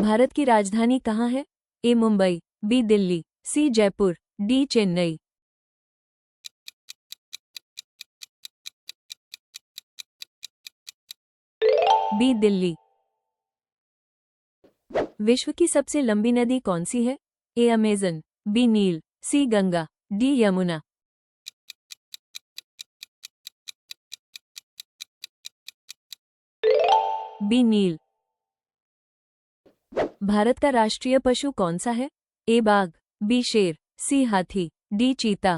भारत की राजधानी कहाँ है? ए मुंबई, बी दिल्ली, सी जयपुर, डी चेन्नई। बी दिल्ली। विश्व की सबसे लंबी नदी कौन सी है? ए अमेजन, बी नील, सी Ganga, D Yamuna. B Neil. Bharat का राष्ट्रीय पशु कौन सा है? ए बाघ, बी शेर, सी हाथी, डी चीता।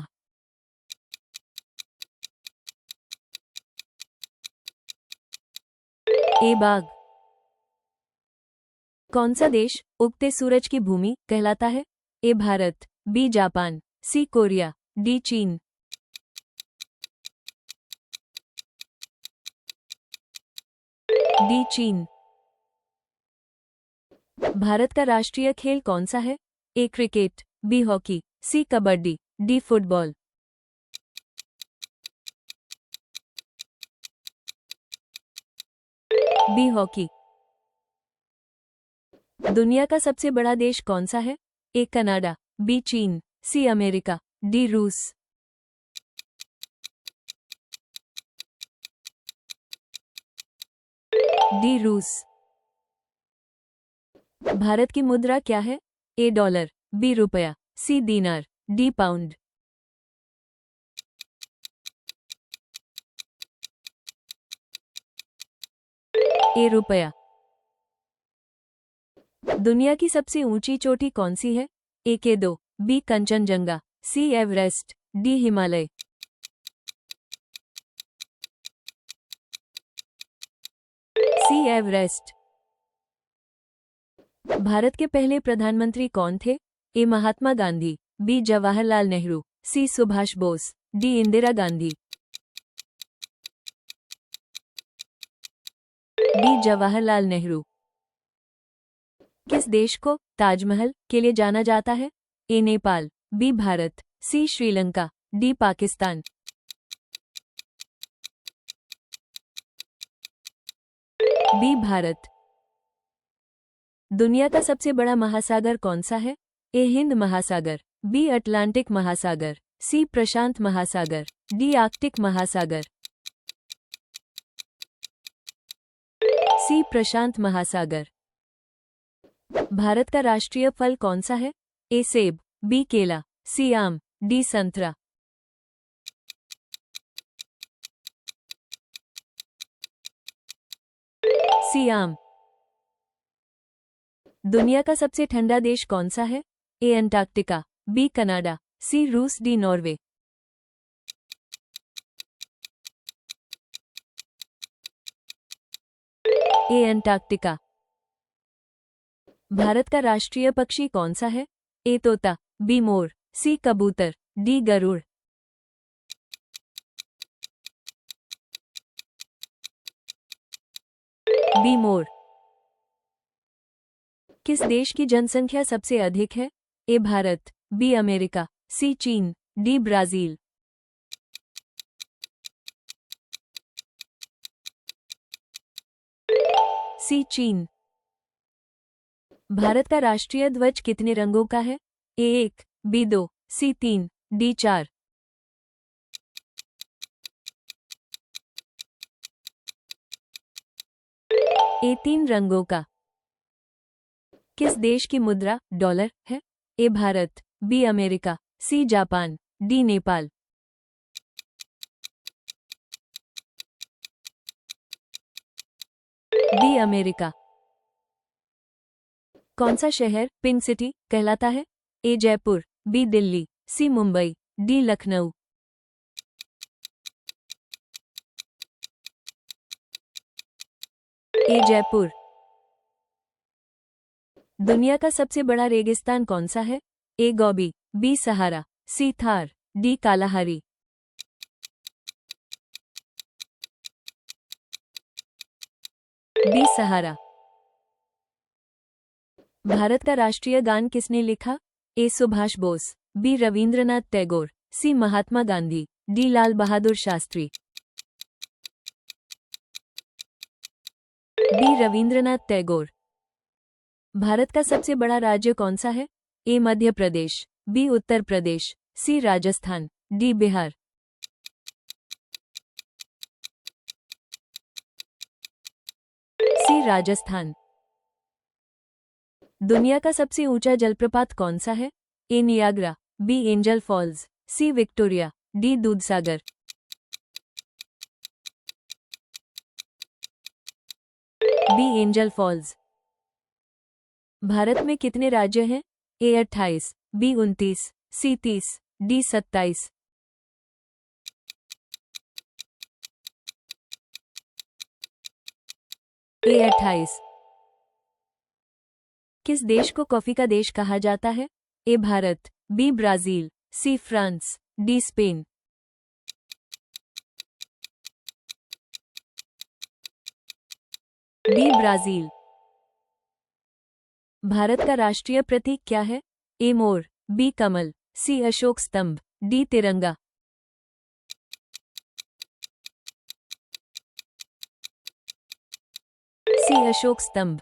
ए बाघ। कौन सा देश उगते सूरज की भूमि कहलाता है? A Bharat, B Japan, C Korea, D चीन। डी चीन। भारत का राष्ट्रीय खेल कौन सा है? A cricket, B hockey, C kabaddi, D football. B hockey. दुनिया का सबसे बड़ा देश कौन सा है? ए कनाडा, बी चीन, सी अमेरिका, डी रूस। डी रूस। भारत की मुद्रा क्या है? ए डॉलर, बी रुपया, सी दीनार, डी पाउंड। ए रुपया। दुनिया की सबसे ऊंची चोटी कौन सी है? ए के2, बी कंचनजंगा, सी एवरेस्ट, डी हिमालय। सी एवरेस्ट। भारत के पहले प्रधानमंत्री कौन थे? ए महात्मा गांधी, बी जवाहरलाल नेहरू, सी सुभाष बोस, डी इंदिरा गांधी। डी जवाहरलाल नेहरू। किस देश को ताजमहल के लिए जाना जाता है? ए नेपाल, बी भारत, सी श्रीलंका, डी पाकिस्तान। बी भारत। दुनिया का सबसे बड़ा महासागर कौन सा है? ए हिंद महासागर, बी अटलांटिक महासागर, सी प्रशांत महासागर, डी आर्कटिक महासागर। सी प्रशांत महासागर। भारत का राष्ट्रीय फल कौन सा है? ए सेब, बी केला, सी आम, डी संतरा। सी आम। दुनिया का सबसे ठंडा देश कौन सा है? ए अंटार्कटिका, बी कनाडा, सी रूस, डी नॉर्वे। ए अंटार्कटिका। भारत का राष्ट्रीय पक्षी कौन सा है? ए तोता, बी मोर, सी कबूतर, डी गरुड़। Be more. किस देश की जनसंख्या सबसे अधिक है? ए भारत, बी अमेरिका, सी चीन, डी ब्राजील। सी चीन। भारत का राष्ट्रीय ध्वज कितने रंगों का है? ए 1, बी 2, सी 3, डी 4। ए 3 रंगों का। किस देश की मुद्रा डॉलर है? A Bharat, B America, C Japan, D Nepal. D America. कौन सा शहर पिंक सिटी कहलाता है? A Jaipur, B Delhi, C Mumbai, D Lucknow. A Jaipur. दुनिया का सबसे बड़ा रेगिस्तान कौन सा है? A Gobi, B Sahara, C Thar, D Kalahari. B Sahara. Bharat का राष्ट्रीय गान किसने लिखा? A Subhash Bose, B Rabindranath Tagore, C Mahatma Gandhi, D Lal Bahadur Shastri. B Rabindranath Tagore. Bharat का सबसे बड़ा राज्य कौन सा है? A Madhya Pradesh, B Uttar Pradesh, C Rajasthan, D Bihar. C Rajasthan. दुनिया का सबसे ऊंचा जलप्रपात कौन सा है? A Niagara, B Angel Falls, C Victoria, D Dudhsagar. B Angel Falls. भारत में कितने राज्य हैं? A 28, B 29, C 30, D 27। A 28। किस देश को कॉफी का देश कहा जाता है? A Bharat, B Brazil, C France, D Spain. D Brazil. Bharat का राष्ट्रीय प्रतीक क्या है? ए मोर, बी कमल, सी अशोक स्तंभ, डी तिरंगा। सी अशोक स्तंभ।